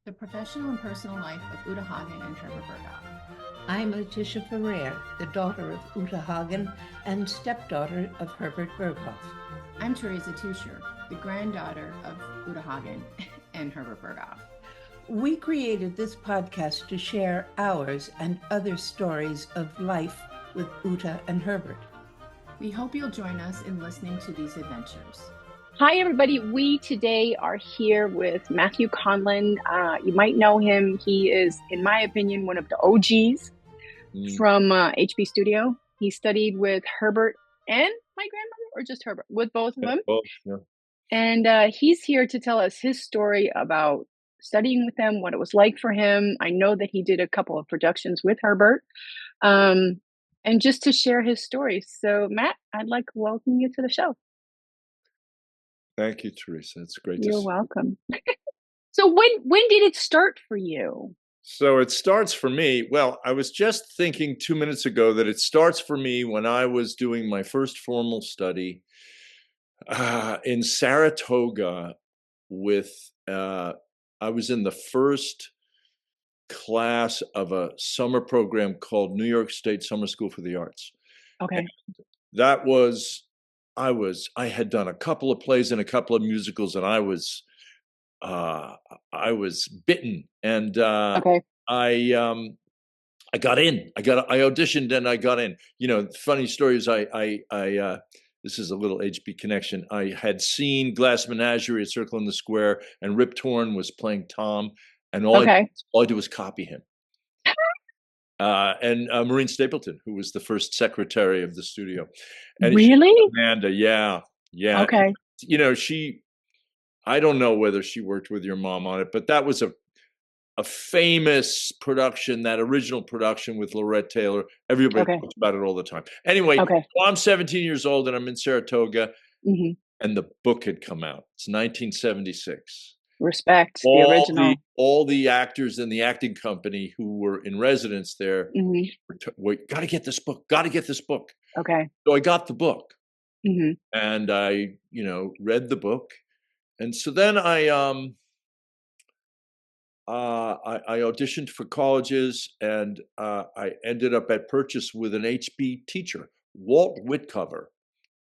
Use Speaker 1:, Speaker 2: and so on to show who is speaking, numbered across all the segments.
Speaker 1: The Professional and Personal Life of Uta Hagen and Herbert Uta.
Speaker 2: I'm Letitia Ferrer, the daughter of Uta Hagen and stepdaughter of Herbert Berghoff.
Speaker 1: I'm Teresa Tuscher, the granddaughter of Uta Hagen and Herbert Berghoff.
Speaker 2: We created this podcast to share ours and other stories of life with Uta and Herbert.
Speaker 1: We hope you'll join us in listening to these adventures.
Speaker 3: Hi, everybody. We today are here with Matthew Conlon. You might know him. He is, in my opinion, one of the OGs from HB Studio. He studied with Herbert and my grandmother, or just Herbert, with both of them.
Speaker 4: Both, yeah.
Speaker 3: And he's here to tell us his story about studying with them, what it was like for him. I know that he did a couple of productions with Herbert, and just to share his story. So, Matt, I'd like to welcome you to the show.
Speaker 4: Thank you, Teresa. It's great
Speaker 3: You're
Speaker 4: to see you.
Speaker 3: welcome. So when did it start for you?
Speaker 4: So it starts for me. Well, I was just thinking 2 minutes ago that it starts for me when I was doing my first formal study in Saratoga with, I was in the first class of a summer program called New York State Summer School for the Arts.
Speaker 3: Okay.
Speaker 4: And that was, I had done a couple of plays and a couple of musicals, and I was bitten, and
Speaker 3: Okay.
Speaker 4: I got in. I auditioned and I got in. You know, funny story is this is a little HB connection. I had seen Glass Menagerie at Circle in the Square, and Rip Torn was playing Tom, and all I did was copy him. And Maureen Stapleton, who was the first secretary of the studio. And
Speaker 3: really?
Speaker 4: Amanda, yeah.
Speaker 3: Okay.
Speaker 4: You know, I don't know whether she worked with your mom on it, but that was a famous production, that original production with Lorette Taylor. Everybody talks about it all the time. Anyway, I'm 17 years old and I'm in Saratoga, and the book had come out. It's 1976.
Speaker 3: Respect, the original.
Speaker 4: All the actors in the acting company who were in residence there were, got to get this book,
Speaker 3: Okay.
Speaker 4: So I got the book, and I, read the book. And so then I auditioned for colleges, and I ended up at Purchase with an HB teacher, Walt Witcover.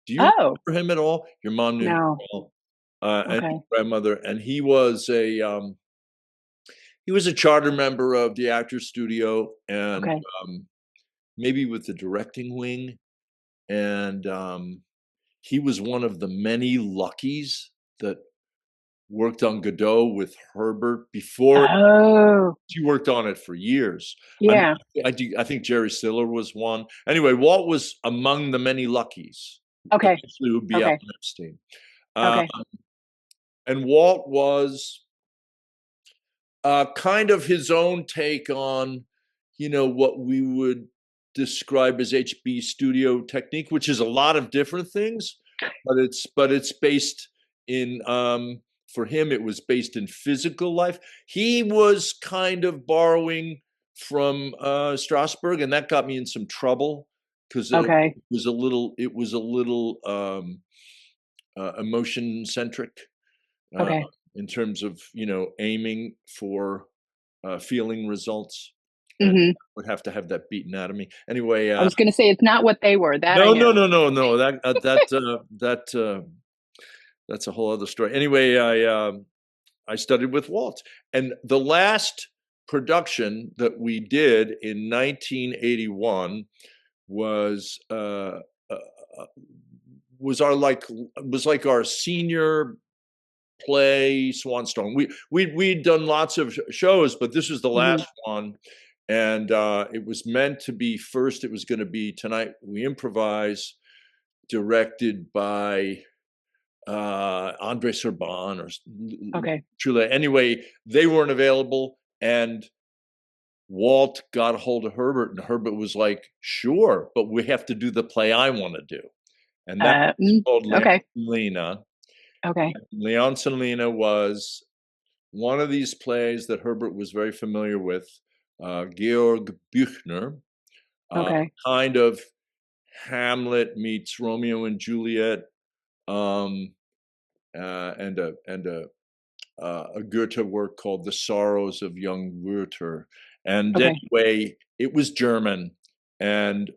Speaker 4: Do you remember him at all? Your mom knew him well. And his grandmother, and he was a charter member of the Actors Studio, and maybe with the directing wing, and he was one of the many luckies that worked on Godot with Herbert before. She worked on it for years.
Speaker 3: Yeah,
Speaker 4: I think Jerry Stiller was one. Anyway, Walt was among the many luckies.
Speaker 3: Okay,
Speaker 4: who would be up in Epstein. And Walt was kind of his own take on, what we would describe as HB studio technique, which is a lot of different things, but it's based in, for him, it was based in physical life. He was kind of borrowing from Strasberg, and that got me in some trouble because it was a little emotion centric. In terms of, aiming for feeling results. I would have to have that beaten out of me. Anyway,
Speaker 3: I was going to say it's not what they were.
Speaker 4: No. That's a whole other story. Anyway, I studied with Walt, and the last production that we did in 1981 was like our senior play, Swanstone. We'd done lots of shows, but this was the last one, and it was meant to be first. It was going to be Tonight We Improvise, directed by Andre Serban or Chule. Anyway, they weren't available, and Walt got a hold of Herbert, and Herbert was like, "Sure, but we have to do the play I want to do," and that was called Salena. Leonce and Lena was one of these plays that Herbert was very familiar with. Georg Büchner, kind of Hamlet meets Romeo and Juliet, and a a Goethe work called The Sorrows of Young Werther. And anyway, it was German, and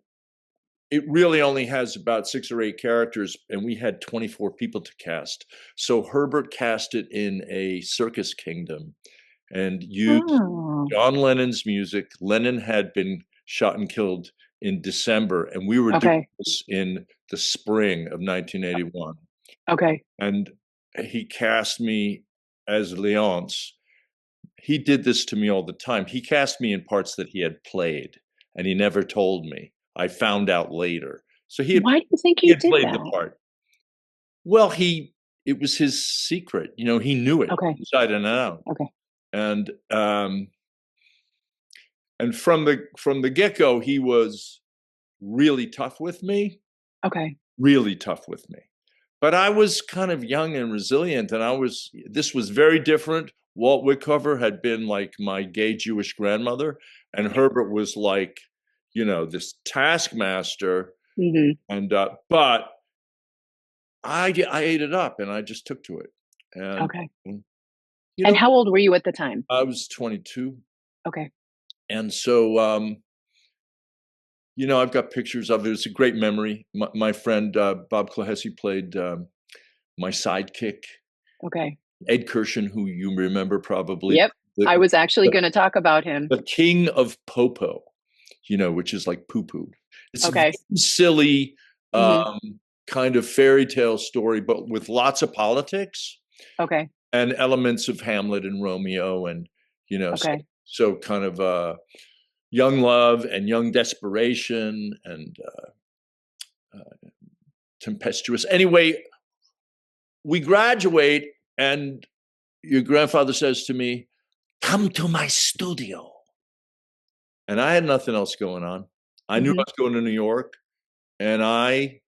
Speaker 4: it really only has about 6 or 8 characters, and we had 24 people to cast. So Herbert cast it in a circus kingdom and used John Lennon's music. Lennon had been shot and killed in December, and we were doing this in the spring of 1981. And he cast me as Léonce. He did this to me all the time. He cast me in parts that he had played, and he never told me. I found out later. So
Speaker 3: why do you think he did
Speaker 4: played
Speaker 3: that?
Speaker 4: the part. Well, it was his secret. You know, he knew it inside and out. And from the get-go, he was really tough with me. Really tough with me. But I was kind of young and resilient, and this was very different. Walt Witcover had been like my gay Jewish grandmother, and Herbert was like, you know, this taskmaster. And but I ate it up, and I just took to it. And, you know,
Speaker 3: and how old were you at the time?
Speaker 4: I was 22. And so, you know, I've got pictures of it. It's a great memory. My friend Bob Clohessy played my sidekick. Ed Kirshen, who you remember probably.
Speaker 3: I was actually going to talk about him.
Speaker 4: The king of Popo, you know, which is like poo-poo. It's a very silly kind of fairy tale story, but with lots of politics. And elements of Hamlet and Romeo, and, you know, so kind of young love and young desperation and tempestuous. Anyway, we graduate, and your grandfather says to me, "Come to my studio." And I had nothing else going on. I knew I was going to New York, and I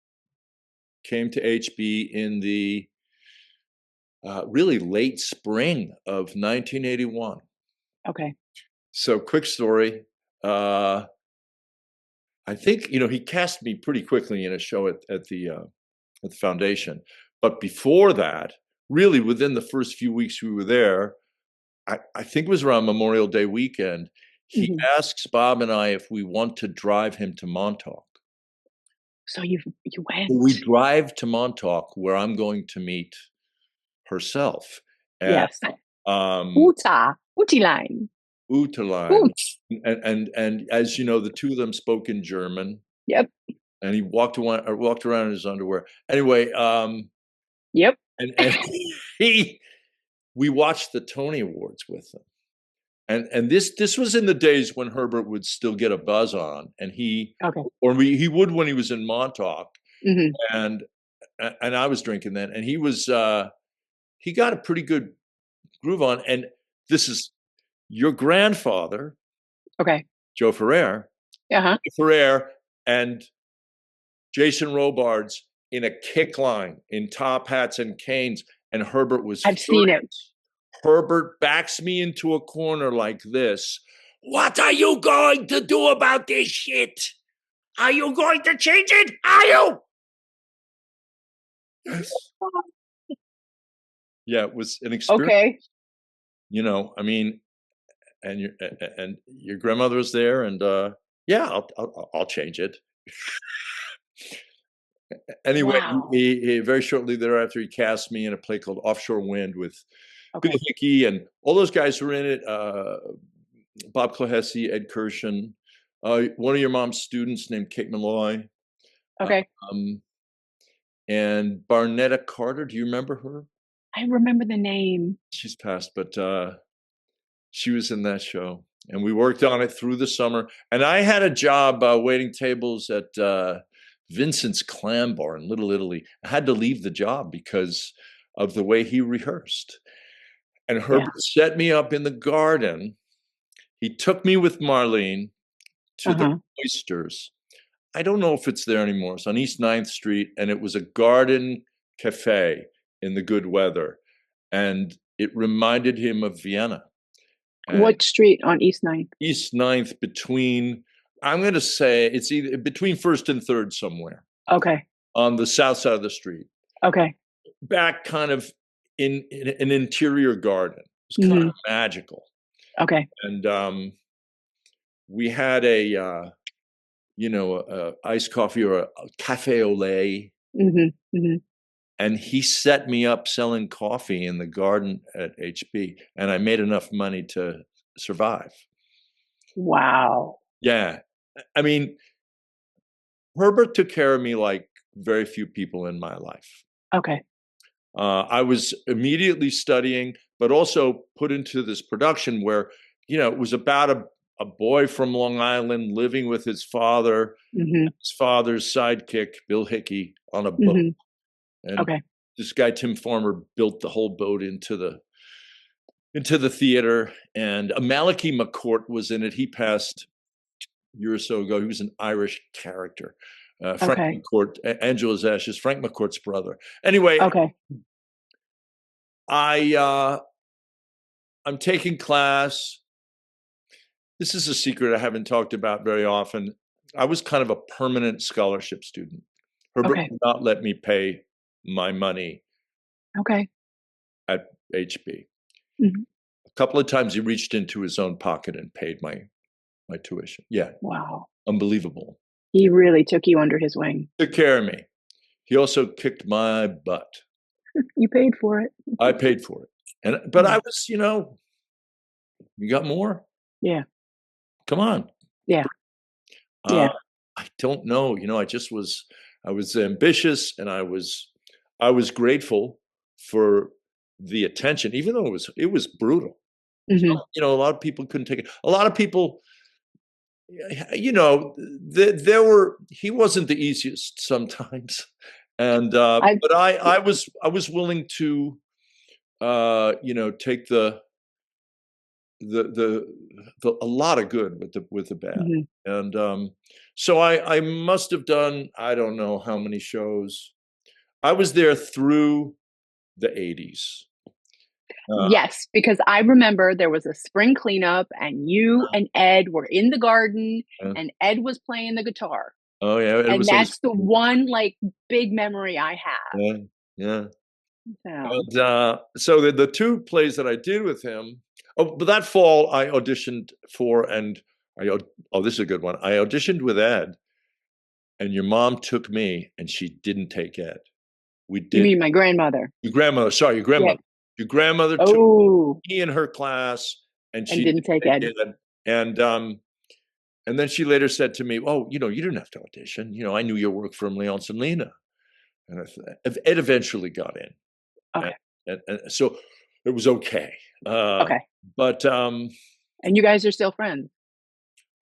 Speaker 4: came to HB in the really late spring of 1981. So quick story. I think, you know, he cast me pretty quickly in a show at the foundation. But before that, really within the first few weeks we were there, I think it was around Memorial Day weekend, he asks Bob and I if we want to drive him to Montauk.
Speaker 3: So you went.
Speaker 4: We drive to Montauk, where I'm going to meet herself. And,
Speaker 3: Uta line.
Speaker 4: And as you know, the two of them spoke in German. And he walked around in his underwear. Anyway, and we watched the Tony Awards with them. And this was in the days when Herbert would still get a buzz on, and he would when he was in Montauk. And I was drinking then, and he got a pretty good groove on. And this is your grandfather, Joe Ferrer, Ferrer, and Jason Robards in a kick line in top hats and canes, and Herbert was.
Speaker 3: I've seen it.
Speaker 4: Herbert backs me into a corner like this. "What are you going to do about this shit? Are you going to change it? Are you?" Yes. Yeah, it was an experience. You know, I mean, and your grandmother was there, and yeah, I'll change it. Anyway, he very shortly thereafter he cast me in a play called Offshore Wind with Bill Hickey and all those guys who were in it. Bob Clohessy, Ed Kirshen, one of your mom's students named Kate Malloy. And Barnetta Carter. Do you remember her?
Speaker 3: I remember the name.
Speaker 4: She's passed, but she was in that show. And we worked on it through the summer. And I had a job waiting tables at Vincent's Clam Bar in Little Italy. I had to leave the job because of the way he rehearsed. And Herbert set me up in the garden. He took me with Marlene to the Oysters. I don't know if it's there anymore. It's on East 9th Street, and it was a garden cafe in the good weather. And it reminded him of Vienna. And
Speaker 3: what street on East 9th?
Speaker 4: East 9th, between, I'm going to say it's either between 1st and 3rd somewhere.
Speaker 3: Okay.
Speaker 4: On the south side of the street.
Speaker 3: Okay.
Speaker 4: Back kind of in an interior garden. It was kind of magical.
Speaker 3: Okay.
Speaker 4: And we had a iced coffee or a cafe au lait. And he set me up selling coffee in the garden at HB, and I made enough money to survive.
Speaker 3: Wow.
Speaker 4: Yeah. I mean, Herbert took care of me like very few people in my life.
Speaker 3: Okay.
Speaker 4: I was immediately studying, but also put into this production where, it was about a boy from Long Island living with his father, his father's sidekick, Bill Hickey, on a boat. And this guy, Tim Farmer, built the whole boat into the theater. And Malachi McCourt was in it. He passed a year or so ago. He was an Irish character. Frank McCourt, Angela's Ashes, Frank McCourt's brother. Anyway, I'm taking class. This is a secret I haven't talked about very often. I was kind of a permanent scholarship student. Herbert would not let me pay my money at HB. A couple of times he reached into his own pocket and paid my tuition. Yeah.
Speaker 3: Wow.
Speaker 4: Unbelievable.
Speaker 3: He really took you under his wing.
Speaker 4: Took care of me. He also kicked my butt.
Speaker 3: You paid for it.
Speaker 4: I paid for it. But I was, you got more?
Speaker 3: Yeah.
Speaker 4: Come on.
Speaker 3: Yeah.
Speaker 4: I don't know. I was ambitious, and I was grateful for the attention, even though it was brutal. So, a lot of people couldn't take it. A lot of people, he wasn't the easiest sometimes. And, but I was willing to, take a lot of good with the bad. And so I must have done, I don't know how many shows. I was there through the 80s.
Speaker 3: Yes, because I remember there was a spring cleanup, and you and Ed were in the garden, and Ed was playing the guitar.
Speaker 4: Oh yeah,
Speaker 3: and that's the one big memory I have.
Speaker 4: Yeah. And, so the two plays that I did with him. Oh, but that fall I auditioned for, and this is a good one. I auditioned with Ed, and your mom took me, and she didn't take Ed. We did.
Speaker 3: You mean my grandmother?
Speaker 4: Your grandmother. Sorry, your grandmother. Yeah. Your grandmother took me in her class, and she
Speaker 3: didn't take Ed.
Speaker 4: And then she later said to me, "Oh, you didn't have to audition. I knew your work from Leon Salena." And Ed eventually got in.
Speaker 3: Okay.
Speaker 4: And so it was okay. But
Speaker 3: and you guys are still friends?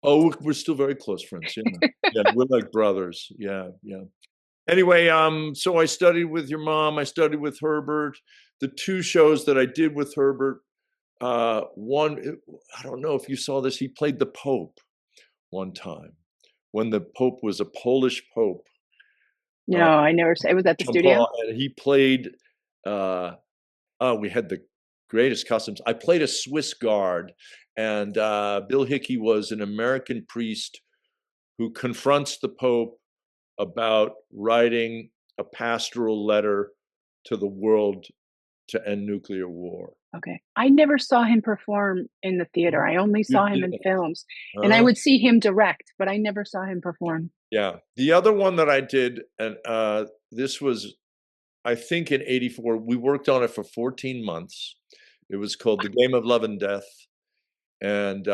Speaker 4: Oh, we're still very close friends. Yeah, yeah, we're like brothers. Yeah. Anyway, so I studied with your mom. I studied with Herbert. The two shows that I did with Herbert, one, I don't know if you saw this. He played the Pope one time when the Pope was a Polish Pope.
Speaker 3: No, I never saw. It was at the studio.
Speaker 4: And he played. We had the greatest costumes. I played a Swiss guard, and Bill Hickey was an American priest who confronts the Pope about writing a pastoral letter to the world to end nuclear war.
Speaker 3: Okay. I never saw him perform in the theater. I only saw him in films. And I would see him direct, but I never saw him perform.
Speaker 4: Yeah. The other one that I did, and this was, I think, in '84, we worked on it for 14 months. It was called The Game of Love and Death. And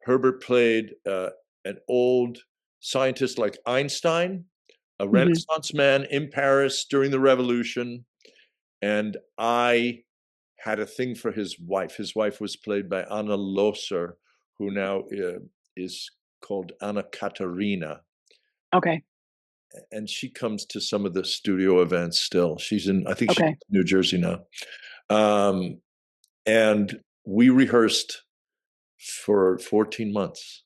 Speaker 4: Herbert played an old scientist like Einstein, a Renaissance man in Paris during the Revolution. And I had a thing for his wife. His wife was played by Anna Loser, who now is called Anna Katarina.
Speaker 3: Okay.
Speaker 4: And she comes to some of the studio events still. She's in, I think she's in New Jersey now. And we rehearsed for 14 months.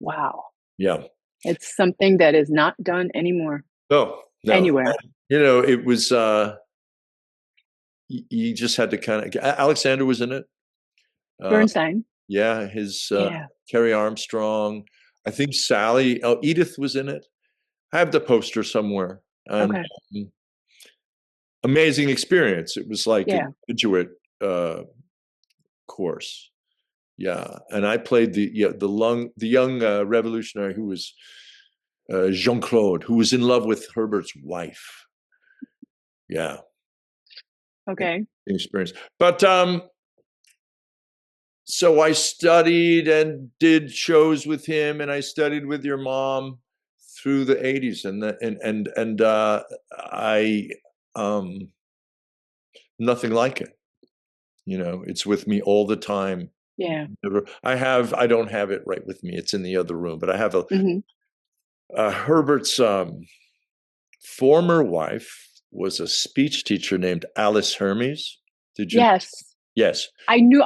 Speaker 3: Wow.
Speaker 4: Yeah.
Speaker 3: It's something that is not done anymore.
Speaker 4: No.
Speaker 3: Anywhere.
Speaker 4: It was, you just had to kind of, Alexander was in it.
Speaker 3: Bernstein.
Speaker 4: Yeah. Carrie Armstrong. I think Edith was in it. I have the poster somewhere. And, amazing experience. It was like
Speaker 3: Yeah.
Speaker 4: a graduate course. Yeah, and I played the young revolutionary who was Jean-Claude, who was in love with Herbert's wife. Yeah.
Speaker 3: Okay.
Speaker 4: Experience. But so I studied and did shows with him, and I studied with your mom through the 80s, and I nothing like it. You know, it's with me all the time.
Speaker 3: Yeah.
Speaker 4: I don't have it right with me. It's in the other room, but I have Herbert's former wife was a speech teacher named Alice Hermes. Did you?
Speaker 3: Yes.
Speaker 4: Yes.
Speaker 3: I knew.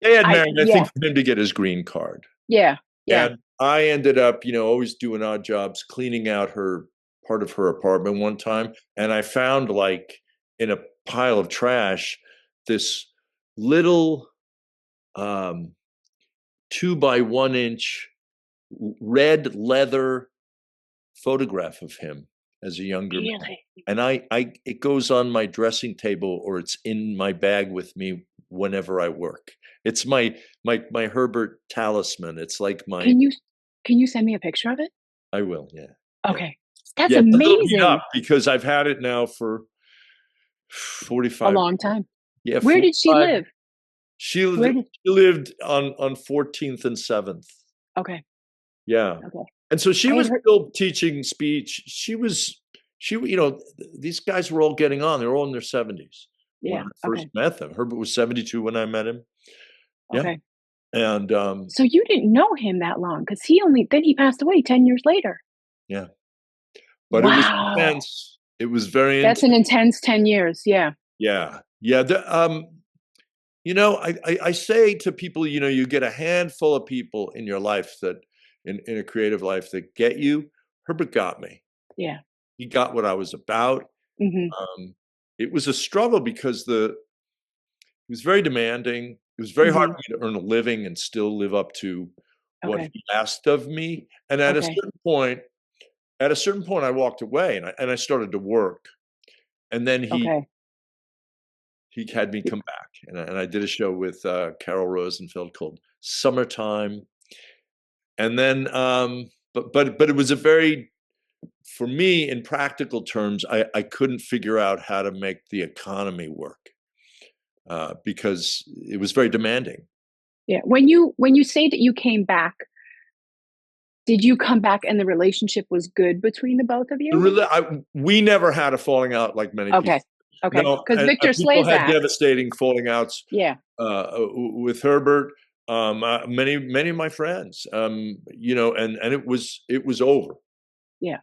Speaker 4: They had married, I think, for him to get his green card.
Speaker 3: Yeah. Yeah.
Speaker 4: And I ended up, always doing odd jobs, cleaning out part of her apartment one time. And I found, like, in a pile of trash, this little 2 by 1 inch red leather photograph of him as a younger man. And it goes on my dressing table, or it's in my bag with me whenever I work. It's my Herbert talisman. It's like my.
Speaker 3: Can you send me a picture of it?
Speaker 4: I will. Yeah.
Speaker 3: Okay. That's amazing.
Speaker 4: Up because I've had it now for 45.
Speaker 3: A long time.
Speaker 4: Yeah.
Speaker 3: Where did she live?
Speaker 4: She lived on 14th and 7th.
Speaker 3: Okay.
Speaker 4: Yeah.
Speaker 3: Okay.
Speaker 4: And so she was still teaching speech. These guys were all getting on. They were all in their 70s.
Speaker 3: Yeah.
Speaker 4: When I first met them. Herbert was 72 when I met him. Yeah.
Speaker 3: Okay.
Speaker 4: And
Speaker 3: so you didn't know him that long, because he passed away 10 years later.
Speaker 4: Yeah. But It was intense. It was very intense.
Speaker 3: That's an intense 10 years. Yeah.
Speaker 4: Yeah. Yeah. I say to people, you get a handful of people in your life that in a creative life that get you. Herbert got me.
Speaker 3: Yeah.
Speaker 4: He got what I was about.
Speaker 3: Mm-hmm.
Speaker 4: It was a struggle because he was very demanding. It was very hard for me to earn a living and still live up to what he asked of me. And at a certain point, I walked away and I started to work. And then he had me come back, and I did a show with Carol Rosenfeld called Summertime. And then, but it was for me, in practical terms, I couldn't figure out how to make the economy work because it was very demanding.
Speaker 3: Yeah. When you say that you came back, did you come back and the relationship was good between the both of you?
Speaker 4: We never had a falling out like many people.
Speaker 3: Okay. Because Victor Slazak
Speaker 4: had devastating falling outs.
Speaker 3: Yeah.
Speaker 4: With Herbert, many of my friends, and it was over.
Speaker 3: Yeah.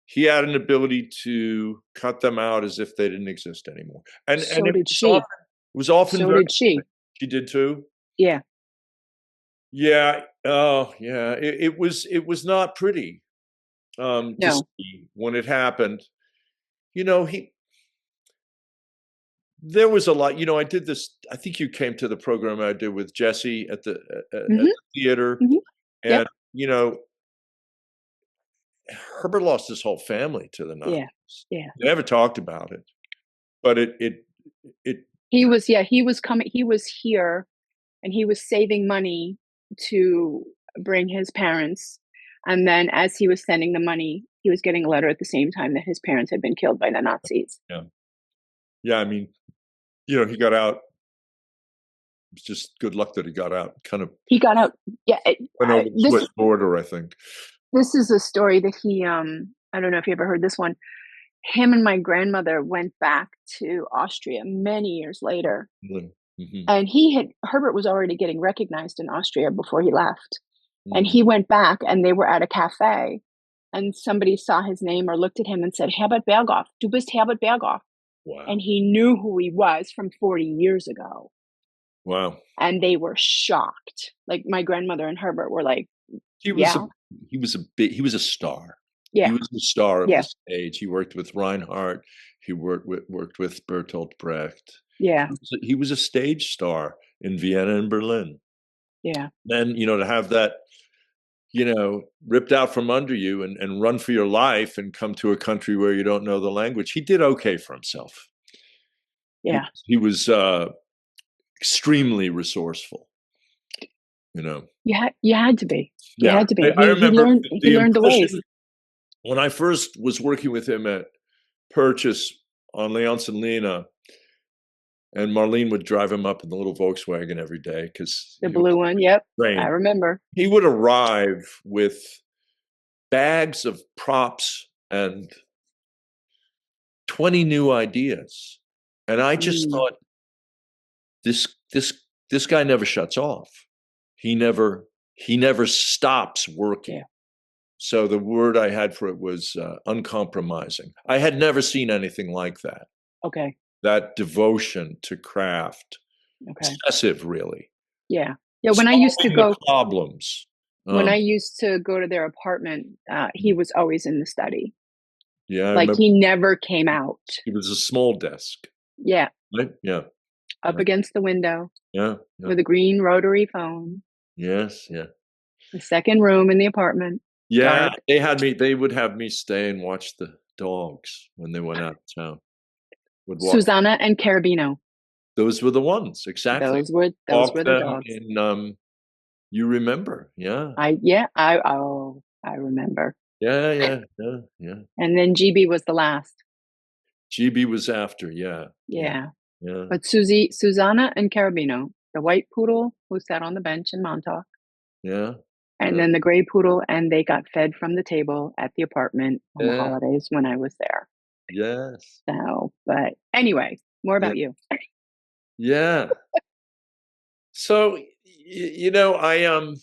Speaker 4: He had an ability to cut them out as if they didn't exist anymore. And
Speaker 3: did she.
Speaker 4: It was often.
Speaker 3: So did she.
Speaker 4: She did too.
Speaker 3: Yeah.
Speaker 4: Yeah. Oh, yeah. It was not pretty. To see when it happened. There was a lot. I did this. I think you came to the program I did with Jesse at the theater, and Herbert lost his whole family to the Nazis.
Speaker 3: Yeah.
Speaker 4: They never talked about it, but
Speaker 3: he was coming. He was here, and he was saving money to bring his parents. And then, as he was sending the money, he was getting a letter at the same time that his parents had been killed by the Nazis.
Speaker 4: Yeah. Yeah. I mean, he got out. It was just good luck that he got out.
Speaker 3: He got out. Yeah.
Speaker 4: Went over the Swiss border, I think.
Speaker 3: This is a story that he, I don't know if you ever heard this one. Him and my grandmother went back to Austria many years later. Mm-hmm. And Herbert was already getting recognized in Austria before he left. Mm-hmm. And he went back and they were at a cafe and somebody saw his name or looked at him and said, Herbert Berghoff, du bist Herbert Berghoff.
Speaker 4: Wow.
Speaker 3: And he knew who he was from 40 years ago.
Speaker 4: Wow.
Speaker 3: And they were shocked. Like my grandmother and Herbert were like,
Speaker 4: he was a star.
Speaker 3: Yeah.
Speaker 4: He was the star of the stage. He worked with Reinhardt. He worked with Bertolt Brecht.
Speaker 3: Yeah.
Speaker 4: He was a stage star in Vienna and Berlin.
Speaker 3: Yeah.
Speaker 4: Then, to have that, ripped out from under you and run for your life and come to a country where you don't know the language. He did okay for himself.
Speaker 3: Yeah.
Speaker 4: He was extremely resourceful,
Speaker 3: Yeah, you had to be. You
Speaker 4: Yeah.
Speaker 3: had to be.
Speaker 4: I remember
Speaker 3: He learned the ways.
Speaker 4: When I first was working with him at Purchase on Leonce and Lena, and Marlene would drive him up in the little Volkswagen every day because
Speaker 3: The blue one, yep. I remember.
Speaker 4: He would arrive with bags of props and 20 new ideas. And I just thought, this guy never shuts off. He never stops working.
Speaker 3: Yeah.
Speaker 4: So the word I had for it was uncompromising. I had never seen anything like that.
Speaker 3: Okay.
Speaker 4: That devotion to craft.
Speaker 3: Okay.
Speaker 4: Excessive, really.
Speaker 3: Yeah. Yeah. When I used to go
Speaker 4: problems.
Speaker 3: When I used to go to their apartment, he was always in the study.
Speaker 4: Yeah.
Speaker 3: Like he never came out.
Speaker 4: It was a small desk.
Speaker 3: Yeah.
Speaker 4: Right? Yeah.
Speaker 3: Up against the window.
Speaker 4: Yeah.
Speaker 3: With a green rotary phone.
Speaker 4: Yes. Yeah.
Speaker 3: The second room in the apartment.
Speaker 4: Yeah.
Speaker 3: Dark.
Speaker 4: They would have me stay and watch the dogs when they went out of town.
Speaker 3: Susanna and Carabino.
Speaker 4: Those were the ones, exactly.
Speaker 3: Those were the dogs.
Speaker 4: And you remember, yeah.
Speaker 3: I remember.
Speaker 4: Yeah.
Speaker 3: And then GB was the last.
Speaker 4: GB was after, yeah.
Speaker 3: Yeah. But Susanna and Carabino, the white poodle who sat on the bench in Montauk.
Speaker 4: Yeah.
Speaker 3: And then the gray poodle, and they got fed from the table at the apartment on the holidays when I was there.
Speaker 4: Yes.
Speaker 3: So, but anyway, more about you.
Speaker 4: Yeah. So, I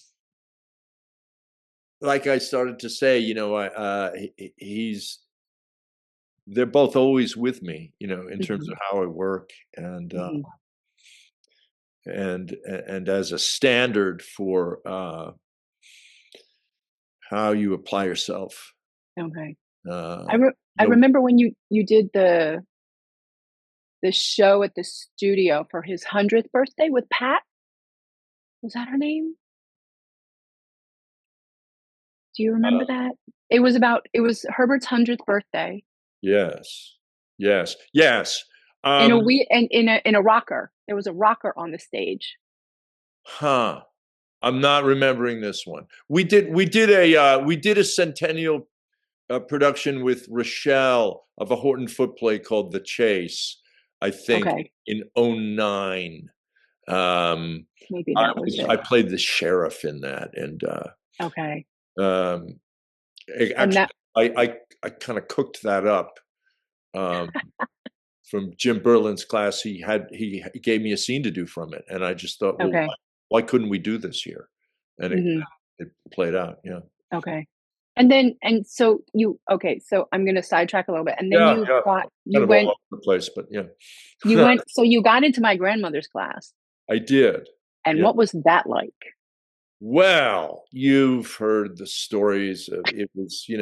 Speaker 4: like I started to say, they're both always with me, in terms of how I work and as a standard for how you apply yourself.
Speaker 3: Okay. I remember when you did the show at the studio for his 100th birthday with Pat. Was that her name? Do you remember that? It was Herbert's 100th birthday.
Speaker 4: Yes.
Speaker 3: In a rocker. There was a rocker on the stage.
Speaker 4: Huh. I'm not remembering this one. We did a centennial production with Rochelle of a Horton Foot play called The Chase, I think, in 2009.
Speaker 3: Maybe that was it.
Speaker 4: I played the sheriff in that, and I kind of cooked that up from Jim Berlin's class. He gave me a scene to do from it, and I just thought, well, why couldn't we do this here? And it played out. Yeah.
Speaker 3: Okay. So I'm going to sidetrack a little bit. And then you went
Speaker 4: all over the place, but yeah.
Speaker 3: So you got into my grandmother's class.
Speaker 4: I did.
Speaker 3: And what was that like?
Speaker 4: Well, you've heard the stories. It was, we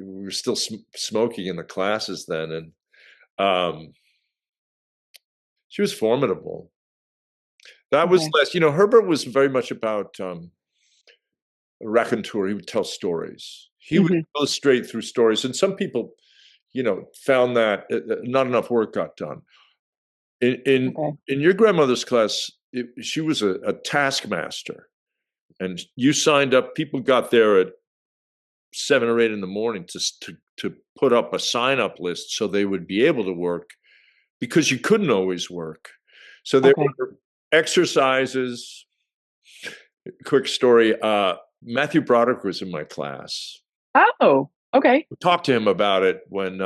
Speaker 4: were still smoking in the classes then. And she was formidable. That was less, Herbert was very much about a raconteur. He would tell stories. He would illustrate through stories. And some people, found that not enough work got done. In your grandmother's class, she was a taskmaster. And you signed up, people got there at 7 or 8 in the morning to put up a sign-up list so they would be able to work, because you couldn't always work. So there were exercises. Quick story, Matthew Broderick was in my class.
Speaker 3: Oh, okay.
Speaker 4: We talked to him about it when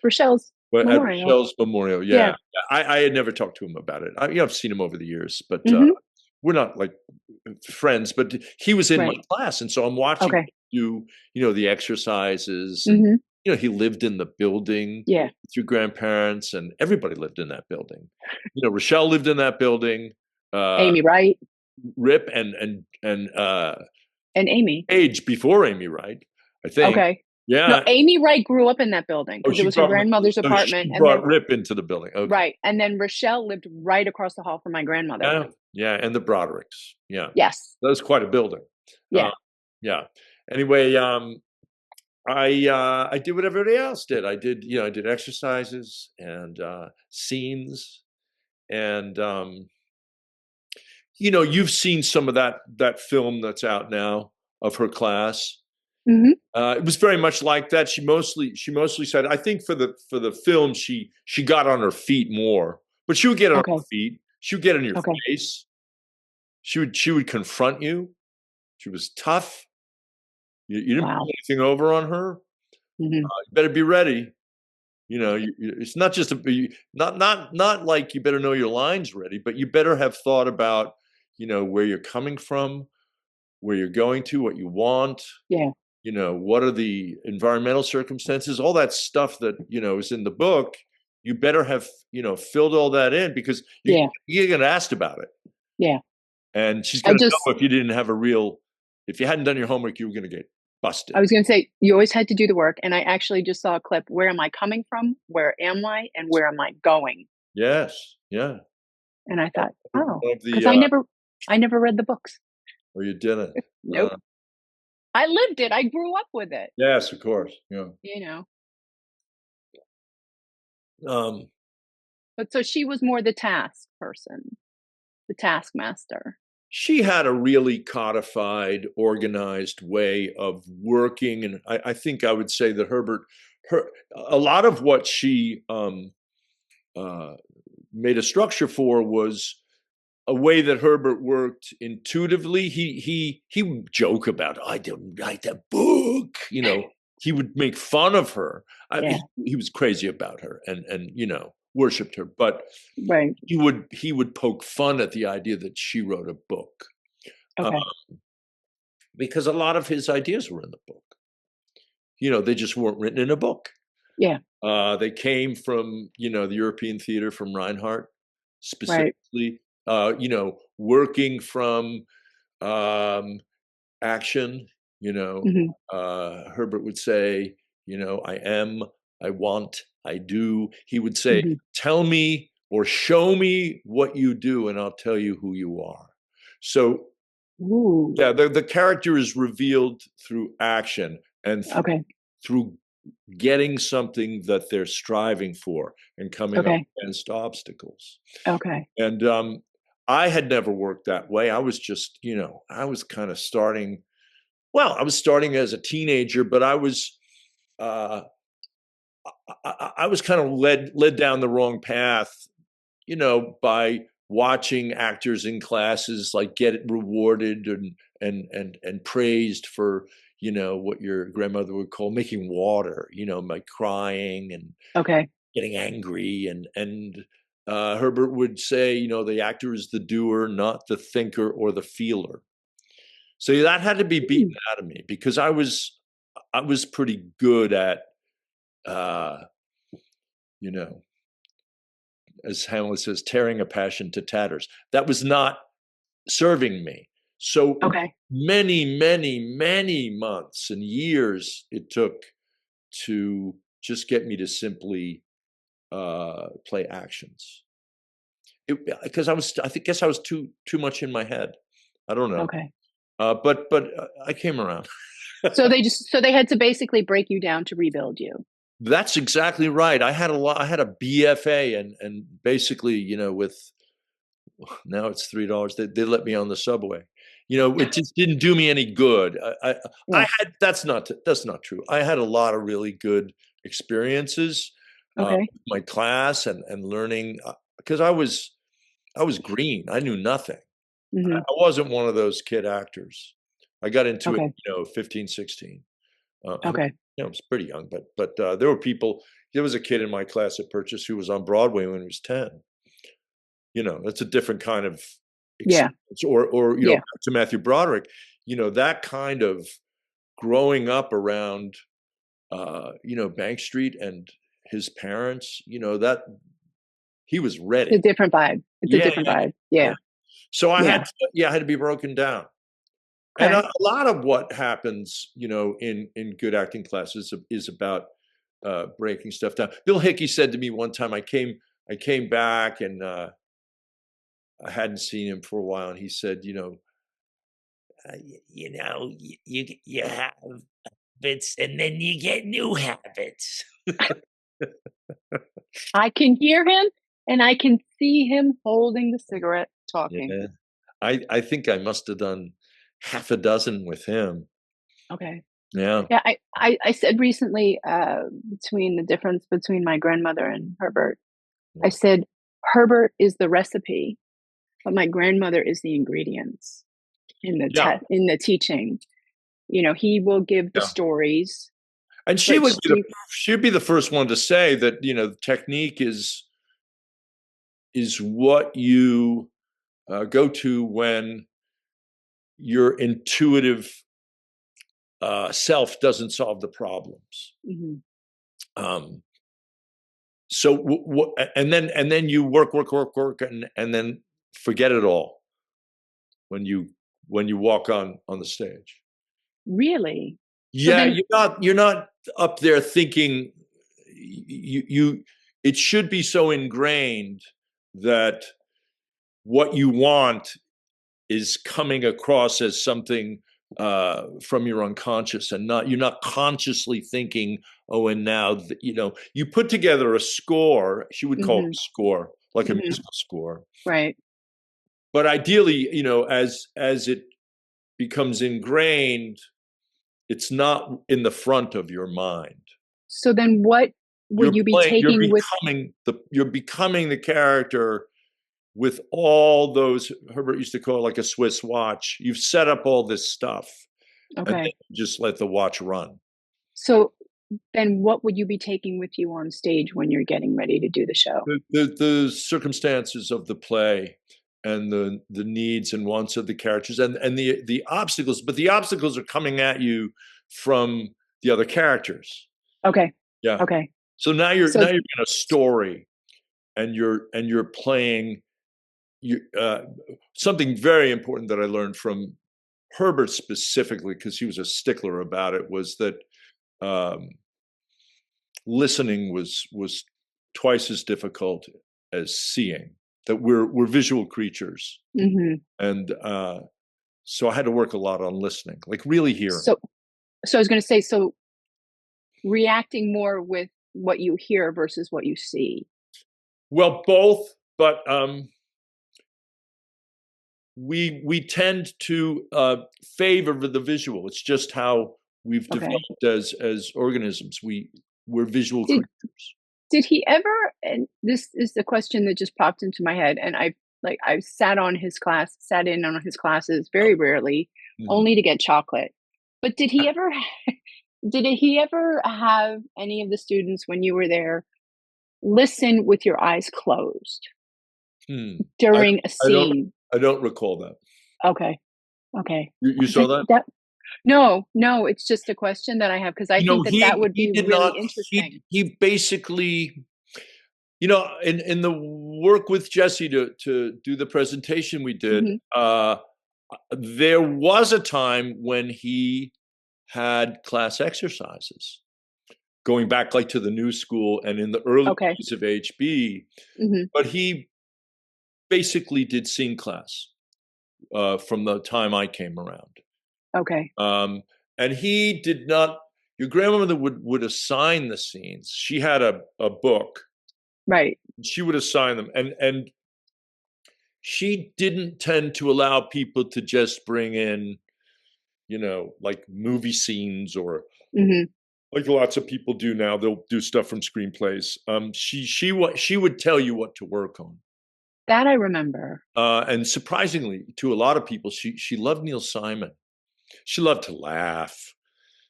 Speaker 3: Rochelle's
Speaker 4: Memorial. Yeah. I had never talked to him about it. I've seen him over the years, but we're not like friends, but he was in my class. And so I'm watching him do, the exercises. And, he lived in the building with your grandparents, and everybody lived in that building. Rochelle lived in that building.
Speaker 3: Amy Wright.
Speaker 4: Rip and
Speaker 3: Amy.
Speaker 4: Age before Amy Wright, I think. Okay. Yeah.
Speaker 3: No, Amy Wright grew up in that building because it was her grandmother's apartment.
Speaker 4: She brought Rip into the building. Okay.
Speaker 3: Right. And then Rochelle lived right across the hall from my grandmother.
Speaker 4: Yeah. And the Brodericks. Yeah.
Speaker 3: Yes.
Speaker 4: That was quite a building.
Speaker 3: Yeah.
Speaker 4: Yeah. Anyway, I did what everybody else did. I did exercises and scenes, and you've seen some of that film that's out now of her class.
Speaker 3: Hmm.
Speaker 4: It was very much like that. She mostly said, I think for the film, she got on her feet more, but she would get on
Speaker 3: Okay.
Speaker 4: her feet. She would get in your
Speaker 3: Okay.
Speaker 4: face. She would confront you. She was tough. You didn't
Speaker 3: Wow.
Speaker 4: put anything over on her.
Speaker 3: Hmm.
Speaker 4: You better be ready. It's not just not like you better know your lines ready, but you better have thought about, where you're coming from, where you're going to, what you want.
Speaker 3: Yeah.
Speaker 4: What are the environmental circumstances, all that stuff that, is in the book. You better have, filled all that in, because
Speaker 3: Yeah.
Speaker 4: you're going to ask about it.
Speaker 3: Yeah.
Speaker 4: And she's
Speaker 3: I
Speaker 4: going to
Speaker 3: just,
Speaker 4: know if you hadn't done your homework, you were going to get busted.
Speaker 3: I was going to say, you always had to do the work. And I actually just saw a clip. Where am I coming from? Where am I? And where am I going?
Speaker 4: Yes. Yeah.
Speaker 3: And I thought, oh,
Speaker 4: One of the,
Speaker 3: because I never read the books.
Speaker 4: or you didn't.
Speaker 3: Nope. I lived it. I grew up with it.
Speaker 4: Yes, of course. Yeah.
Speaker 3: But so she was more the task person, the taskmaster.
Speaker 4: She had a really codified, organized way of working, and I think I would say that a lot of what she made a structure for was a way that Herbert worked intuitively. He would joke about, I didn't write that book. He would make fun of her. He was crazy about her, and worshipped her, but
Speaker 3: right.
Speaker 4: he would poke fun at the idea that she wrote a book.
Speaker 3: Okay.
Speaker 4: Because a lot of his ideas were in the book. They just weren't written in a book.
Speaker 3: Yeah.
Speaker 4: They came from, the European theater, from Reinhardt, specifically, working from action. Herbert would say, I am, I want, I do. He would say, tell me or show me what you do, and I'll tell you who you are. So, yeah, the character is revealed through action and through getting something that they're striving for and coming up against obstacles.
Speaker 3: Okay.
Speaker 4: And I had never worked that way. I was just, I was kind of starting. Well, I was starting as a teenager, but I was kind of led down the wrong path, by watching actors in classes like get rewarded and praised for, what your grandmother would call making water, by crying and getting angry. And Herbert would say, the actor is the doer, not the thinker or the feeler. So that had to be beaten out of me, because I was pretty good at, as Hamlet says, tearing a passion to tatters. That was not serving me. So many, many, many months and years it took to just get me to simply play actions. Because I guess I was too much in my head. I don't know. But I came around.
Speaker 3: So they had to basically break you down to rebuild you.
Speaker 4: That's exactly right. I had a BFA, and basically, with now it's $3. They let me on the subway. It just didn't do me any good. That's not true. I had a lot of really good experiences, my class and learning, because I was green. I knew nothing. I wasn't one of those kid actors. I got into it, 15, 16. I was pretty young, but there were people. There was a kid in my class at Purchase who was on Broadway when he was 10. That's a different kind of experience. Or to Matthew Broderick, that kind of growing up around, Bank Street and his parents, that he was ready.
Speaker 3: It's a different vibe. It's a different vibe. Yeah.
Speaker 4: So I had to be broken down. And a lot of what happens, in good acting classes is about breaking stuff down. Bill Hickey said to me one time, I came back and I hadn't seen him for a while, and he said,
Speaker 5: you have habits, and then you get new habits.
Speaker 3: I can hear him, and I can see him holding the cigarette, talking.
Speaker 4: Yeah. I think I must have done half a dozen with him.
Speaker 3: Okay.
Speaker 4: Yeah.
Speaker 3: Yeah, I said recently between the difference between my grandmother and Herbert, I said Herbert is the recipe, but my grandmother is the ingredients in the
Speaker 4: Yeah.
Speaker 3: in the teaching. He will give the stories,
Speaker 4: And she'd be the first one to say that, technique is what you go to when your intuitive self doesn't solve the problems. So and then you work, and then forget it all when you walk on the stage.
Speaker 3: Really?
Speaker 4: Yeah, you're not up there thinking. It should be so ingrained that what you want is coming across as something from your unconscious, and you're not consciously thinking, oh, and now you put together a score. She would call it a score, like a musical score,
Speaker 3: right?
Speaker 4: But ideally, as it becomes ingrained, it's not in the front of your mind.
Speaker 3: So then what would you be taking with?
Speaker 4: You're becoming the character with all those, Herbert used to call it like a Swiss watch. You've set up all this stuff.
Speaker 3: Okay.
Speaker 4: And then you just let the watch run.
Speaker 3: So then what would you be taking with you on stage when you're getting ready to do the show?
Speaker 4: The circumstances of the play and the needs and wants of the characters and the obstacles, but the obstacles are coming at you from the other characters.
Speaker 3: Okay.
Speaker 4: Yeah.
Speaker 3: Okay.
Speaker 4: So now you're in a story, and you're playing something very important that I learned from Herbert specifically, because he was a stickler about it, was that listening was twice as difficult as seeing. That we're visual creatures, and so I had to work a lot on listening, like really hearing.
Speaker 3: So I was going to say, reacting more with what you hear versus what you see.
Speaker 4: Well, both, but we tend to favor the visual. It's just how we've developed as organisms. We're visual creatures.
Speaker 3: Did he ever? And this is the question that just popped into my head. And I've sat in on his classes very rarely, only to get chocolate. But did he ever? Did he ever have any of the students, when you were there, listen with your eyes closed during a scene?
Speaker 4: I don't recall that.
Speaker 3: Okay.
Speaker 4: You saw that?
Speaker 3: No, it's just a question that I have, because I think that would be really interesting.
Speaker 4: He basically, in the work with Jesse to do the presentation we did, there was a time when he had class exercises, going back like to the new school and in the early days of HB, but he basically did scene class from the time I came around.
Speaker 3: Okay.
Speaker 4: And he did not. Your grandmother would assign the scenes. She had a book,
Speaker 3: right?
Speaker 4: She would assign them, and she didn't tend to allow people to just bring in, like movie scenes or like lots of people do now. They'll do stuff from screenplays. She would tell you what to work on.
Speaker 3: That I remember.
Speaker 4: And surprisingly, to a lot of people, she loved Neil Simon. She loved to laugh.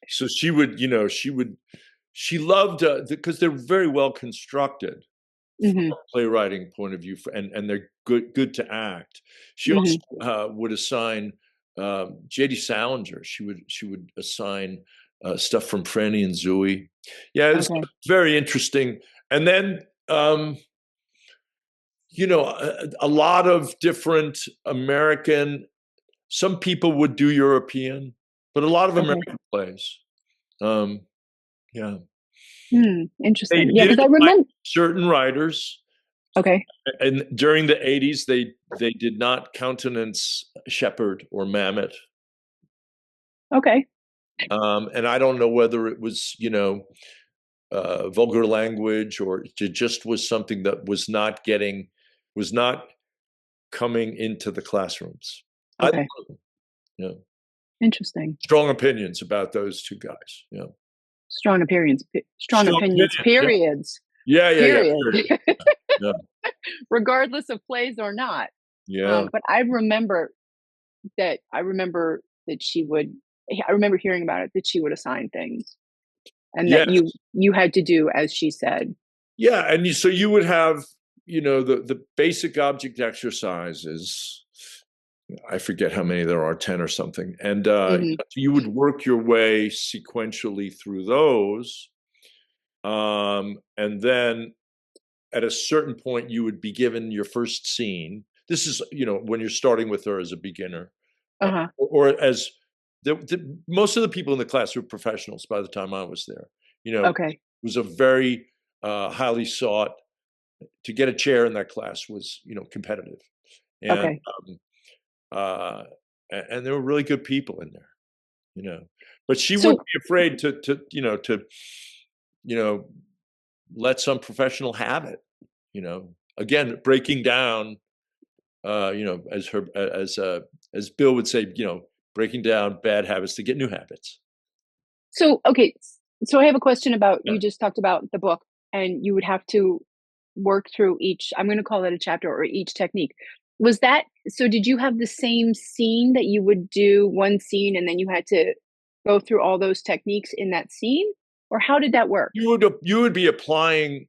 Speaker 4: So she loved, because they're very well constructed from a playwriting point of view, and they're good to act. She also would assign J.D. Salinger. She would assign stuff from Franny and Zooey. Yeah, it was very interesting. And then, a lot of different American. Some people would do European, but a lot of American plays. Yeah.
Speaker 3: Interesting. Yeah, because I remember
Speaker 4: certain writers.
Speaker 3: Okay.
Speaker 4: And during the 80s, they did not countenance Shepard or Mamet.
Speaker 3: Okay.
Speaker 4: And I don't know whether it was, vulgar language, or it just was something that was not coming into the classrooms.
Speaker 3: Okay.
Speaker 4: Yeah.
Speaker 3: Interesting.
Speaker 4: Strong opinions about those two guys. Yeah.
Speaker 3: Strong opinions. Strong
Speaker 4: Strong
Speaker 3: opinions.
Speaker 4: opinions,
Speaker 3: Periods.
Speaker 4: Yeah.
Speaker 3: Period.
Speaker 4: Period. Yeah.
Speaker 3: Regardless of plays or not.
Speaker 4: Yeah.
Speaker 3: But I remember that she would. I remember hearing about it, that she would assign things, and that
Speaker 4: Yes.
Speaker 3: you had to do as she said.
Speaker 4: Yeah, and so you would have, the basic object exercises. I forget how many there are, 10 or something, and you would work your way sequentially through those, and then at a certain point you would be given your first scene. This is, when you're starting with her as a beginner, or as most of the people in the class were professionals by the time I was there.
Speaker 3: Okay.
Speaker 4: It was a very highly sought. To get a chair in that class was, competitive, and
Speaker 3: Okay.
Speaker 4: And there were really good people in there, But she
Speaker 3: So-
Speaker 4: wouldn't be afraid to let some professional have it. Again, breaking down, as Bill would say, breaking down bad habits to get new habits.
Speaker 3: So, okay. So I have a question about,
Speaker 4: Yeah.
Speaker 3: you just talked about the book, and you would have to work through each, I'm going to call it a chapter, or each technique. So did you have the same scene that you would do one scene and then you had to go through all those techniques in that scene? Or how did that work?
Speaker 4: You would be applying,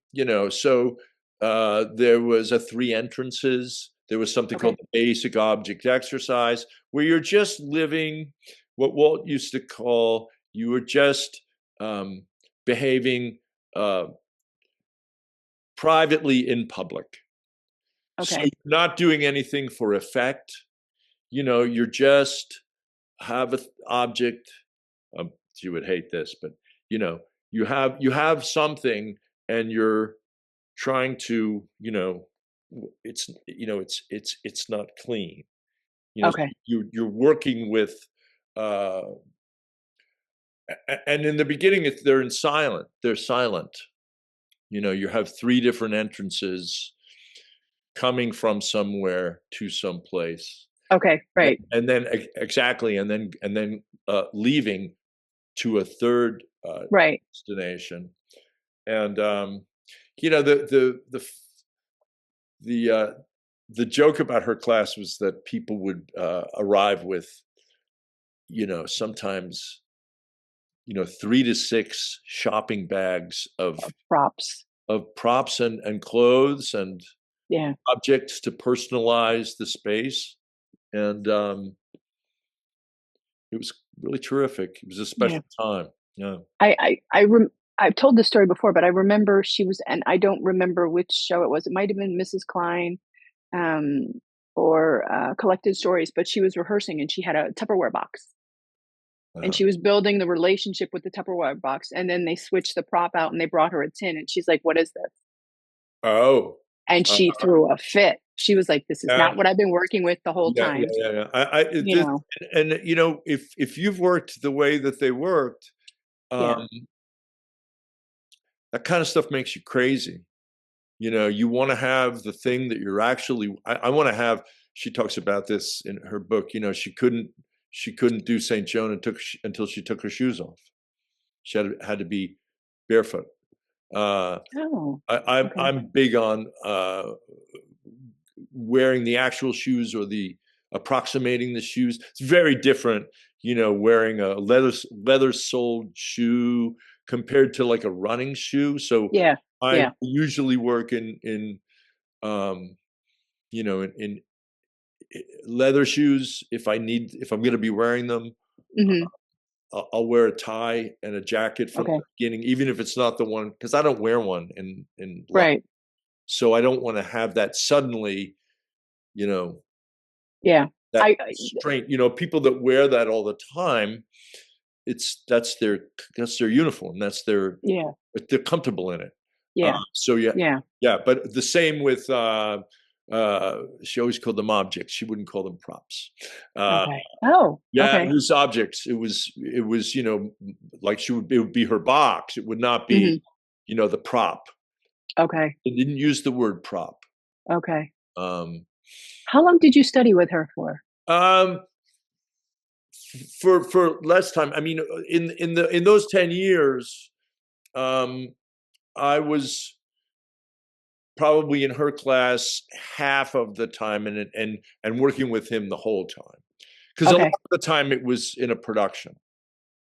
Speaker 4: so there was 3 entrances. There was something called the basic object exercise, where you're just living what Walt used to call, you were just behaving privately in public.
Speaker 3: Okay.
Speaker 4: So you're not doing anything for effect. You're just have an object. You would hate this, but you have something, and you're trying to, it's not clean.
Speaker 3: Okay.
Speaker 4: You're working with, and in the beginning they're silent. You have 3 different entrances coming from somewhere to some place.
Speaker 3: Okay. Right.
Speaker 4: And then exactly, and then leaving to a third
Speaker 3: Right.
Speaker 4: destination. And the joke about her class was that people would arrive with, sometimes 3 to 6 shopping bags of props and clothes and objects to personalize the space. And it was really terrific. It was a special time. Yeah.
Speaker 3: I've told this story before, but I remember she was, and I don't remember which show it was. It might have been Mrs. Klein, or Collected Stories, but she was rehearsing and she had a Tupperware box. And she was building the relationship with the Tupperware box. And then they switched the prop out and they brought her a tin. And she's like, "What is this?"
Speaker 4: Oh.
Speaker 3: And she threw a fit. She was like, "This is not what I've been working with the whole time."
Speaker 4: Yeah. And if you've worked the way that they worked, that kind of stuff makes you crazy. You want to have the thing that you're actually. I want to have. She talks about this in her book. She couldn't do St. Joan until she took her shoes off. She had to be barefoot. I'm big on wearing the actual shoes, or the approximating the shoes. It's very different, wearing a leather soled shoe compared to like a running shoe. So I usually work in leather shoes if I'm going to be wearing them. I'll wear a tie and a jacket from the beginning, even if it's not the one, because I don't wear one in
Speaker 3: right.
Speaker 4: So I don't want to have that suddenly, that strength. People that wear that all the time, that's their uniform. That's their but they're comfortable in it. But the same with she always called them objects. She wouldn't call them props.
Speaker 3: Okay. Oh,
Speaker 4: Yeah,
Speaker 3: okay.
Speaker 4: it was objects. It was, like it would be her box. It would not be, the prop.
Speaker 3: Okay.
Speaker 4: It didn't use the word prop.
Speaker 3: Okay.
Speaker 4: Um,
Speaker 3: How long did you study with her for?
Speaker 4: um, for less time. I mean, in those 10 years, I was probably in her class half of the time, and working with him the whole time, because a lot of the time it was in a production.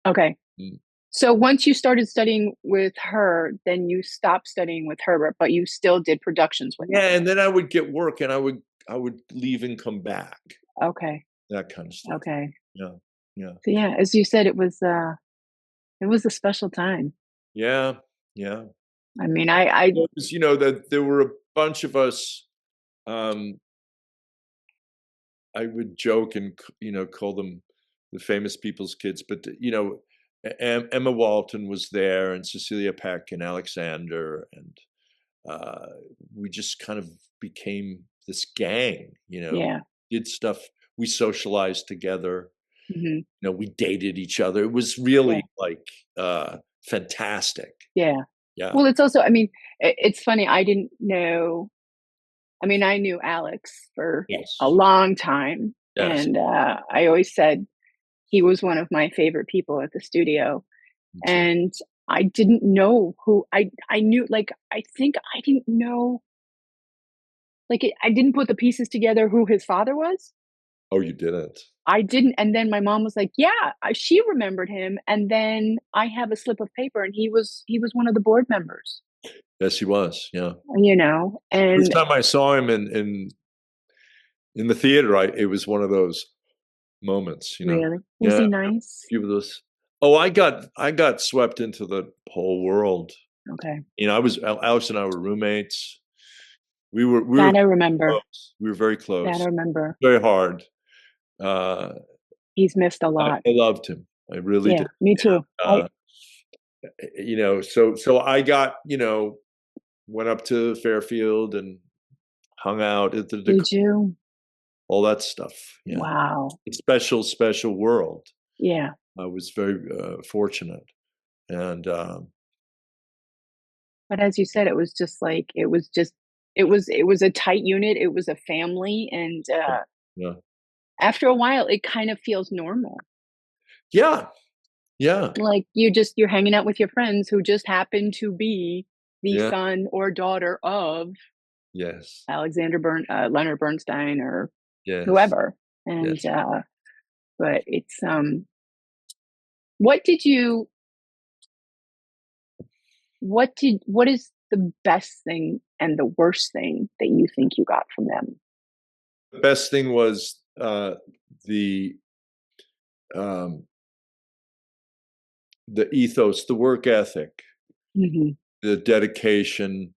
Speaker 3: Okay.
Speaker 4: Mm.
Speaker 3: So once you started studying with her, then you stopped studying with Herbert, but you still did productions with him.
Speaker 4: Yeah, and then I would get work, and I would leave and come back.
Speaker 3: Okay.
Speaker 4: That kind of stuff.
Speaker 3: Okay.
Speaker 4: Yeah.
Speaker 3: So yeah, as you said, it was a special time.
Speaker 4: Yeah. Yeah.
Speaker 3: I mean, I
Speaker 4: that there were a bunch of us. I would joke and call them the famous people's kids, but Emma Walton was there, and Cecilia Peck, and Alexander, and we just kind of became this gang.
Speaker 3: Yeah.
Speaker 4: Did stuff. We socialized together.
Speaker 3: Mm-hmm.
Speaker 4: We dated each other. It was really like fantastic.
Speaker 3: Yeah.
Speaker 4: Yeah.
Speaker 3: Well, it's also, I mean, it's funny. I didn't know. I mean, I knew Alex for a long time.
Speaker 4: Yes.
Speaker 3: And I always said he was one of my favorite people at the studio. And I didn't know who I knew, like, I think I didn't know, like, I didn't put the pieces together who his father was.
Speaker 4: Oh, you didn't?
Speaker 3: I didn't. And then my mom was like, yeah, she remembered him. And then I have a slip of paper, and he was one of the board members.
Speaker 4: Yes, he was. Yeah.
Speaker 3: And
Speaker 4: first time I saw him in the theater, it was one of those moments.
Speaker 3: Really? Was he nice?
Speaker 4: Few of those. Oh, I got swept into the whole world.
Speaker 3: Okay.
Speaker 4: Alex and I were roommates. We were
Speaker 3: that I remember.
Speaker 4: Close. We were very close.
Speaker 3: That I remember.
Speaker 4: Very hard.
Speaker 3: He's missed a lot.
Speaker 4: I loved him. I really did.
Speaker 3: Me too.
Speaker 4: So I got, went up to Fairfield and hung out at the
Speaker 3: Did you?
Speaker 4: All that stuff. Yeah.
Speaker 3: Wow.
Speaker 4: It's special world.
Speaker 3: Yeah.
Speaker 4: I was very fortunate. And
Speaker 3: but as you said, it was just like it was a tight unit. It was a family, and after a while it kind of feels normal.
Speaker 4: Yeah.
Speaker 3: Like you're hanging out with your friends who just happen to be the son or daughter of Leonard Bernstein or whoever. And but it's what is the best thing and the worst thing that you think you got from them?
Speaker 4: The best thing was the ethos, the work ethic, the dedication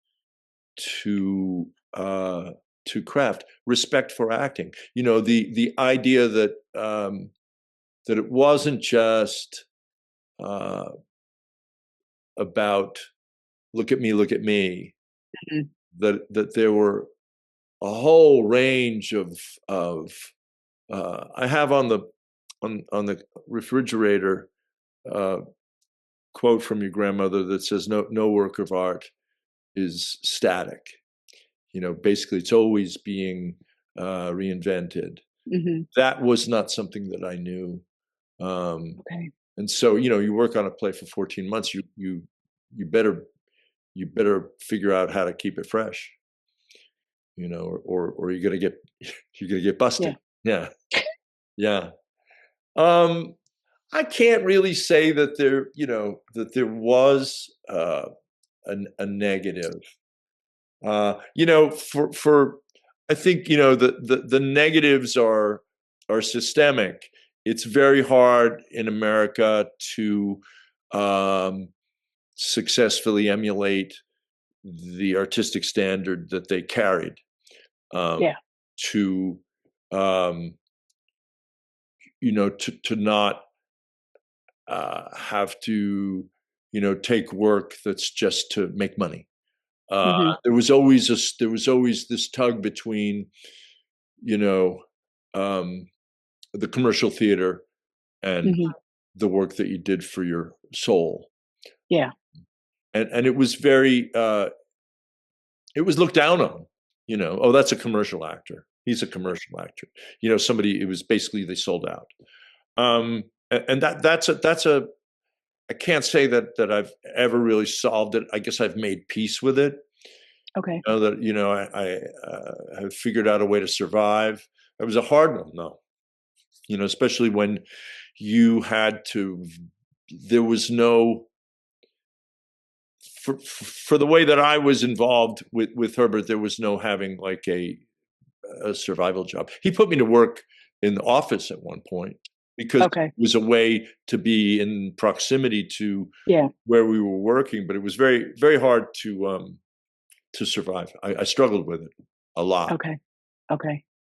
Speaker 4: to craft, respect for acting. The idea that that it wasn't just about look at me. That there were a whole range of I have on the refrigerator quote from your grandmother that says no work of art is static. Basically it's always being reinvented. That was not something that I knew.
Speaker 3: Okay.
Speaker 4: And so you work on a play for 14 months, you better figure out how to keep it fresh, or you're gonna get busted. Yeah. I can't really say that there was a negative. For I think the negatives are systemic. It's very hard in America to successfully emulate the artistic standard that they carried. To to not have to take work that's just to make money. There was always this tug between, the commercial theater and the work that you did for your soul.
Speaker 3: Yeah.
Speaker 4: And it was very, it was looked down on, oh, that's a commercial actor. He's a commercial actor. It was basically, they sold out. And that's a, I can't say that I've ever really solved it. I guess I've made peace with it.
Speaker 3: Okay.
Speaker 4: I have figured out a way to survive. It was a hard one, though. Especially when you had to. There was no. For the way that I was involved with Herbert, there was no having like a survival job. He put me to work in the office at one point because it was a way to be in proximity to where we were working. But it was very, very hard to survive. I struggled with it a lot.
Speaker 3: Okay.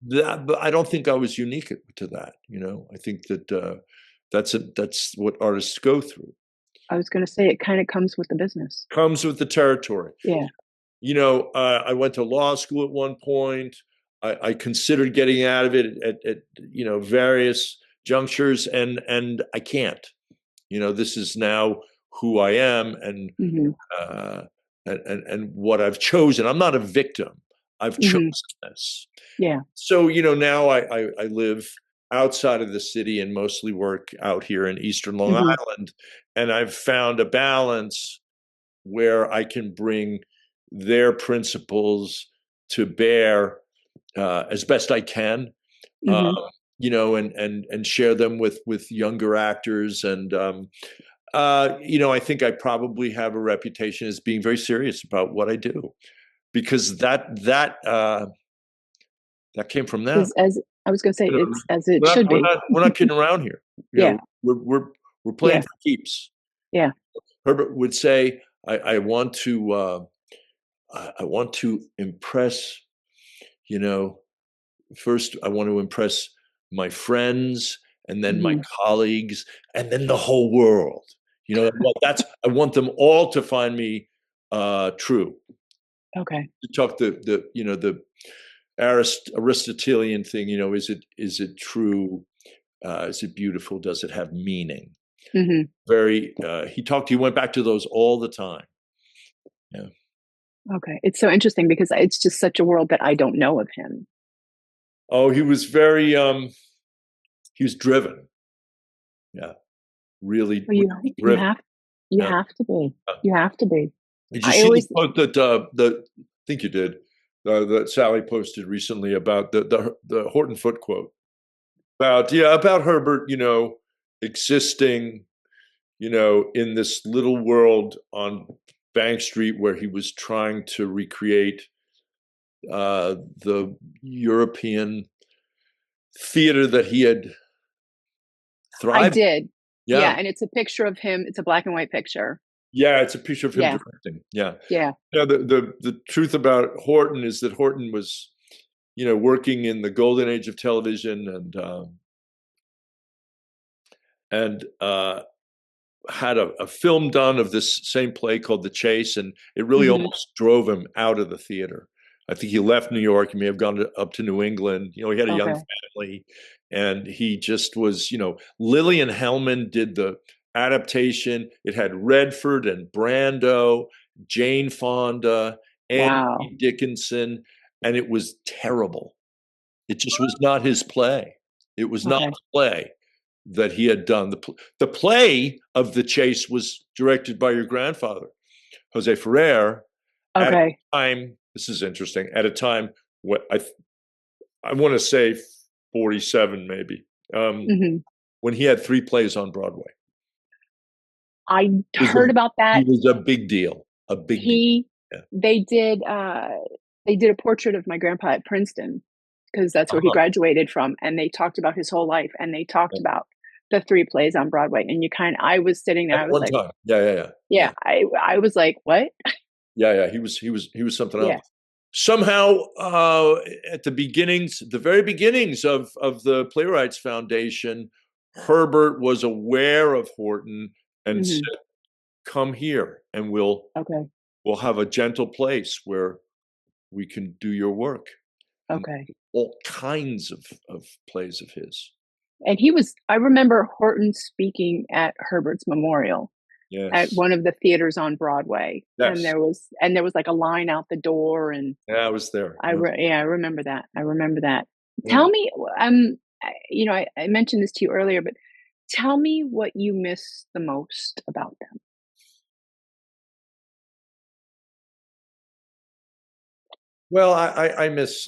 Speaker 4: But I don't think I was unique to that. I think that that's what artists go through.
Speaker 3: I was going to say, it kind of comes with the business.
Speaker 4: Comes with the territory.
Speaker 3: Yeah.
Speaker 4: I went to law school at one point. I considered getting out of it at various junctures, and I can't. This is now who I am, and what I've chosen. I'm not a victim. I've chosen this.
Speaker 3: Yeah.
Speaker 4: So now I live outside of the city and mostly work out here in Eastern Long Island, and I've found a balance where I can bring their principles to bear as best I can, and share them with younger actors. And I think I probably have a reputation as being very serious about what I do, because that came from them.
Speaker 3: As I was going to say, it's as it should be.
Speaker 4: We're not kidding around here. We're playing for keeps.
Speaker 3: Yeah.
Speaker 4: Herbert would say, I want to impress. First I want to impress my friends, and then my colleagues, and then the whole world. I want them all to find me true.
Speaker 3: Okay.
Speaker 4: To talk the Aristotelian thing, is it true? Is it beautiful? Does it have meaning? He went back to those all the time. Yeah.
Speaker 3: Okay. It's so interesting because it's just such a world that I don't know of him.
Speaker 4: Oh, he was very, he was driven. Yeah. Really.
Speaker 3: Well, you have to be. You have to be.
Speaker 4: Did you see the quote that I think you did, that Sally posted recently about the Horton Foote quote about Herbert, existing, in this little world on Bank Street where he was trying to recreate the European theater that he had thrived.
Speaker 3: I did. Yeah, and it's a picture of him. It's a black and white picture.
Speaker 4: Yeah, it's a picture of him directing. Yeah.
Speaker 3: Yeah.
Speaker 4: The truth about Horton is that Horton was, working in the golden age of television, and had a film done of this same play called The Chase, and it really almost drove him out of the theater. I think he left New York. He may have gone up to New England. He had a young family, and he just was, Lillian Hellman did the adaptation. It had Redford and Brando, Jane Fonda, Andy Dickinson, and it was terrible. It just was not his play. It was not the play that he had done. The play of The Chase was directed by your grandfather, Jose Ferrer. At a time, this is interesting, at a time, what I want to say 47 maybe, when he had 3 plays on Broadway.
Speaker 3: I heard about that.
Speaker 4: He was a big deal. A big deal. Yeah.
Speaker 3: They did a portrait of my grandpa at Princeton, because that's where he graduated from, and they talked about his whole life, and they talked about the 3 plays on Broadway, and I was sitting there, I was like,
Speaker 4: time. Yeah.
Speaker 3: I was like, what?
Speaker 4: Yeah. He was something else. Somehow, at the very beginnings of the Playwrights Foundation, Herbert was aware of Horton and said, "Come here, and we'll we'll have a gentle place where we can do your work.
Speaker 3: Okay.
Speaker 4: All kinds of plays of his.
Speaker 3: And I remember Horton speaking at Herbert's memorial at
Speaker 4: Yes.
Speaker 3: one of the theaters on Broadway.
Speaker 4: Yes.
Speaker 3: And there was like a line out the door, and
Speaker 4: Yeah, I was there.
Speaker 3: I remember that. I remember that.
Speaker 4: Yeah.
Speaker 3: Tell me, I mentioned this to you earlier, but tell me what you miss the most about them.
Speaker 4: Well, I miss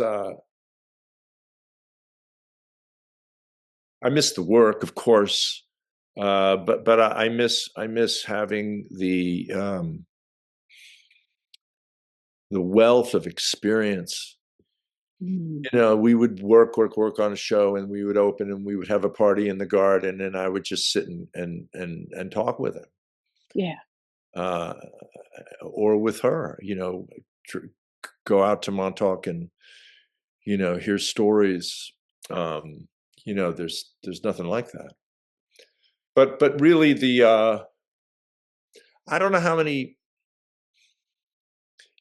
Speaker 4: the work, of course, but I miss having the wealth of experience. You know, we would work on a show, and we would open, and we would have a party in the garden, and I would just sit and talk with him.
Speaker 3: Yeah.
Speaker 4: Or with her, go out to Montauk and, hear stories. There's nothing like that. But really I don't know how many,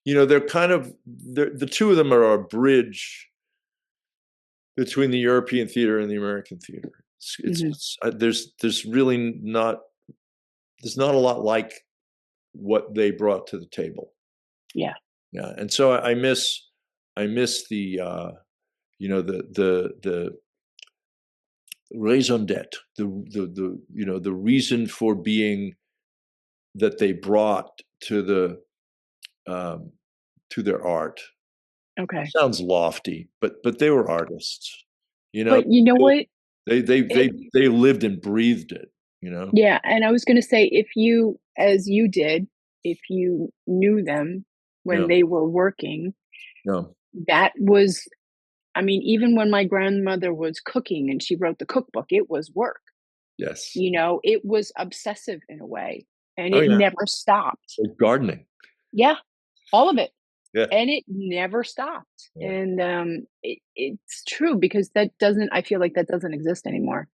Speaker 4: they're the two of them are a bridge between the European theater and the American theater. There's really not a lot like what they brought to the table. Yeah. And so I miss the the raison d'être, the reason for being that they brought to their art.
Speaker 3: Okay.
Speaker 4: It sounds lofty, but they were artists.
Speaker 3: But you know what?
Speaker 4: They lived and breathed it.
Speaker 3: Yeah, and I was going to say, if you knew them when they were working, that was, even when my grandmother was cooking and she wrote the cookbook, it was work.
Speaker 4: Yes.
Speaker 3: It was obsessive in a way, and it never stopped.
Speaker 4: Like gardening.
Speaker 3: Yeah, all of it.
Speaker 4: Yeah.
Speaker 3: And it never stopped. Yeah. And it's true, because I feel like that doesn't exist anymore.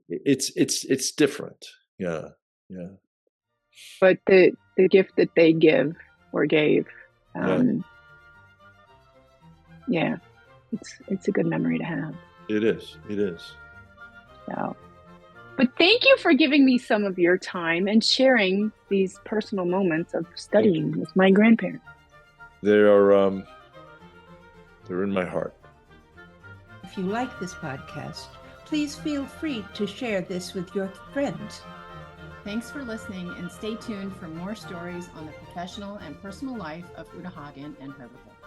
Speaker 4: It's different. Yeah.
Speaker 3: But the gift that they give or gave, it's a good memory to have.
Speaker 4: It is.
Speaker 3: So, but thank you for giving me some of your time and sharing these personal moments of studying with my grandparents.
Speaker 4: They're in my heart.
Speaker 2: If you like this podcast, please feel free to share this with your friends.
Speaker 1: Thanks for listening, and stay tuned for more stories on the professional and personal life of Uta Hagen and Herbert Uta.